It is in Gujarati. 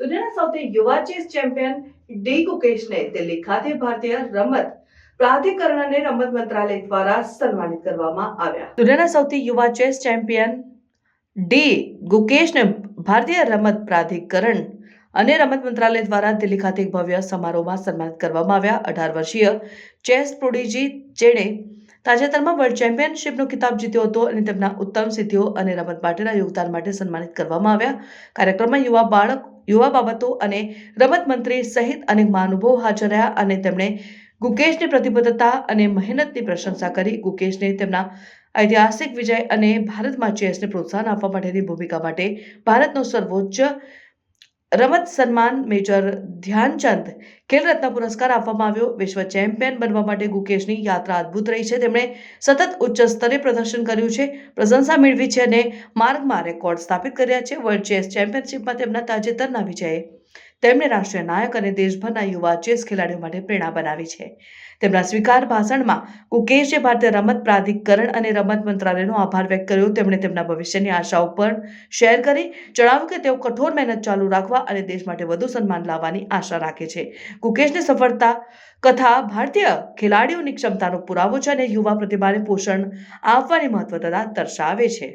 દુનિયાના સૌથી યુવા ચેસ ચેમ્પિયન ડી ગુકેશને દિલ્હી ખાતે ભારતીય રમત પ્રાધિકરણ અને રમત મંત્રાલય દ્વારા સન્માનિત કરવામાં આવ્યા. દુનિયાના સૌથી યુવા ચેસ ચેમ્પિયન ડી ગુકેશને ભારતીય રમત પ્રાધિકરણ અને રમત મંત્રાલય દ્વારા દિલ્હી ખાતે એક ભવ્ય સમારોહમાં સન્માનિત કરવામાં આવ્યા. 18 વર્ષીય ચેસ પ્રોડિજી જેણે તાજેતરમાં વર્લ્ડ ચેમ્પિયનશિપનો ખિતાબ જીત્યો હતો અને તેમના ઉત્તમ સિદ્ધિઓ અને રમત માટેના યોગદાન માટે સન્માનિત કરવામાં આવ્યા. કાર્યક્રમમાં યુવા બાબતો અને રમત મંત્રી સહિત અનેક મહાનુભાવો હાજર રહ્યા અને તેમણે ગુકેશની પ્રતિબદ્ધતા અને મહેનતની પ્રશંસા કરી. ગુકેશને તેમના ઐતિહાસિક વિજય અને ભારતમાં ચેસને પ્રોત્સાહન આપવા માટેની ભૂમિકા માટે ભારતનો સર્વોચ્ચ રમત સન્માન મેજર ધ્યાનચંદ ખેલ રત્ન પુરસ્કાર આપવામાં આવ્યો. વિશ્વ ચેમ્પિયન બનવા માટે ગુકેશની યાત્રા અદ્ભુત રહી છે. તેમણે સતત ઉચ્ચ સ્તરે પ્રદર્શન કર્યું છે, પ્રશંસા મેળવી છે અને માર્ગમાં રેકોર્ડ સ્થાપિત કર્યા છે. વર્લ્ડ ચેસ ચેમ્પિયનશિપમાં તેમના તાજેતરના વિજયે તેમને રાષ્ટ્રીય નાયક અને દેશભરના યુવા ચેસ ખેલાડીઓ માટે પ્રેરણા બનાવી છે. તેમના સ્વીકાર ભાષણમાં ગુકેશે ભારતીય રમત પ્રાધિકરણ અને રમત મંત્રાલયનો આભાર વ્યક્ત કર્યો. તેમણે તેમના ભવિષ્યની આશાઓ પણ શેર કરી, જણાવ્યું કે તેઓ કઠોર મહેનત ચાલુ રાખવા અને દેશ માટે વધુ સન્માન લાવવાની આશા રાખે છે. ગુકેશની સફળતા કથા ભારતીય ખેલાડીઓની ક્ષમતાનો પુરાવો છે અને યુવા પ્રતિભાને પોષણ આપવાની મહત્વતા દર્શાવે છે.